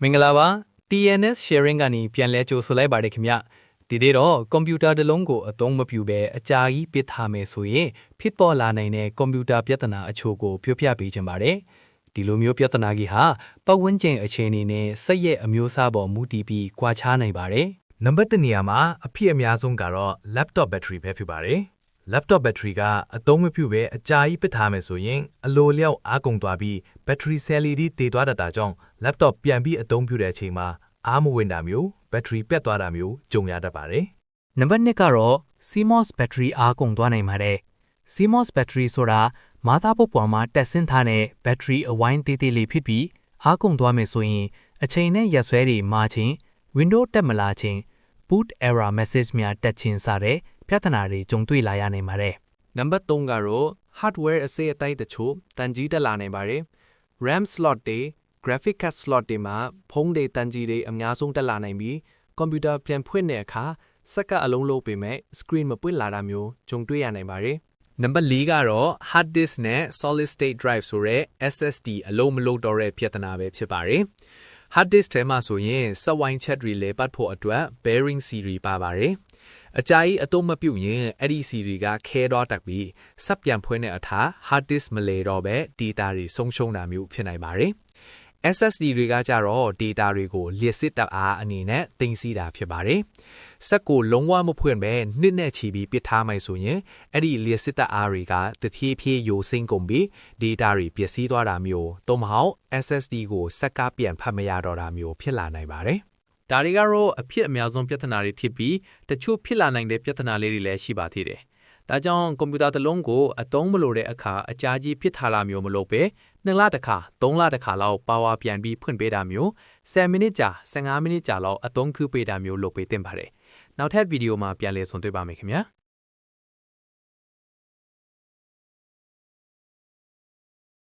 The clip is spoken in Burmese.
မင်္ဂလာပါ TNS sharing ကနေပြန်လဲကြိုဆိုလိုက်ပါတယ်ခင်ဗျဒီသေးတော့ကွန်ပျူတာတစ်လုံးကိုအသုံးမပြုဘဲအကြာကြီးပစ်ထားမယ်ဆိုရင်ဖြစ်ပေါ်လာနိုင်တဲ့ကွန်ပျူတာပြဿနာအချို့ကိုပြောပြပေးချင်ပါတယ်ဒီလိုမျိုးပြဿနာကြီးဟာပတ်ဝန်းကျင်အခြေအနေနဲ့စက်ရဲ့အမျိုးအစားပေါ်မူတည်ပြီးကွာခြားနိုင်ပါတယ်နံပါတ်1နေရာမှာအဖြစ်အများဆုံးကတော့ laptop battery ပဲဖြစ်ပါတယ် laptop battery ကအသုံးမပြုဘဲအကြာကြီးပစ်ထားမယ်ဆိုရင်အလိုလျောက်အားကုန်သွားပြီး battery cell တွေတည်သွားတတ်တာကြောင့် laptop ပြန်ပြီးအသုံးပြုတဲ့အချိန်မှာအားမဝင်တာမျိုး battery ပျက်သွားတာမျိုးကြုံရတတ်ပါတယ်နံပါတ်2ကတော့ CMOS battery အားကုန်သွားနိုင်ပါတယ် CMOS battery ဆိုတာမာသားပုတ်ပေါ်မှာတက်ဆင်းထားတဲ့ battery အဝိုင်းသေးသေးလေးဖြစ်ပြီးအားကုန်သွားမယ်ဆိုရင်အချိန်နဲ့ရက်စွဲတွေမှာချင်း Windows တက်မလာချင်း boot error message များတက်ချင်းစတဲ့ပြဿနာတွေကြုံတွေ့လာရနိုင်ပါတယ်နံပါတ်3ကတော့ hardware အစိတ်အတိုင်းတချို့တန်ကြီးတက်လာနိုင်ပါတယ် RAM slot တွေ graphic card slot တွေမှာဖုန်းတွေတန်ကြီးတွေအများဆုံးတက်လာနိုင်ပြီးကွန်ပျူတာပြန်ဖွင့်တဲ့အခါစက်ကအလုံးလုံးပေမဲ့ screen မပွင့်လာတာမျိုးကြုံတွေ့ရနိုင်ပါတယ်နံပါတ်4ကတော့ hard disk နဲ့ solid state drive ဆိုတဲ့ SSD အလုံးမလုံးတော့တဲ့ပြဿနာပဲဖြစ်ပါတယ် hard disk ထဲမှာဆိုရင်စက်ဝိုင်းချက်တွေလဲပတ်ဖို့အတွက် bearing series ပါပါတယ်အကြာကြီးအသုံးမပြုရင်အဲ့ဒီ series ကခဲတော့တက်ပြီးစက်ပြန်ဖွင့်တဲ့အခါ hard disk မလဲတော့ပဲ data တွေဆုံးရှုံးတာမျိုးဖြစ်နိုင်ပါတယ် SSD တွေကကြတော့ data တွေကိုလျှစ်စစ်တပ်အားအနေနဲ့သိမ်းဆည်းတာဖြစ်ပါတယ်စက်ကိုလုံးဝမဖွင့်ပဲနှစ်နဲ့ချီပြီးပစ်ထားမှဆိုရင်အဲ့ဒီလျှစ်စစ်တပ်အားတွေကတဖြည်းဖြည်းယိုစိမ့်ကုန်ပြီး data တွေပျက်စီးသွားတာမျိုးသို့မဟုတ် SSD ကိုစက်ကပြန်ဖတ်မရတော့တာမျိုးဖြစ်လာနိုင်ပါတယ်ဒါတွေကတော့အဖြစ်အများဆုံးပြဿနာတွေဖြစ်ပြီးတချို့ဖြစ်လာနိုင်တဲ့ပြဿနာလေးတွေလည်းရှိပါသေးတယ်။ဒါကြောင့်ကွန်ပျူတာတစ်လုံးကိုအသုံးမလိုတဲ့အခါအကြာကြီးဖြစ်ထားတာမျိုးမလုပ်ပဲ2လတစ်ခါ3လတစ်ခါလောက်ပါဝါပြန်ပြီးဖွင့်ပေးတာမျိုး10မိနစ်ကြာ15မိနစ်ကြာလောက်အသုံးပြုပေးတာမျိုးလုပ်ပေးသင့်ပါတယ်။နောက်ထပ်ဗီဒီယိုမှာပြန်လည်ဆုံတွေ့ပါမယ်ခင်ဗျာ။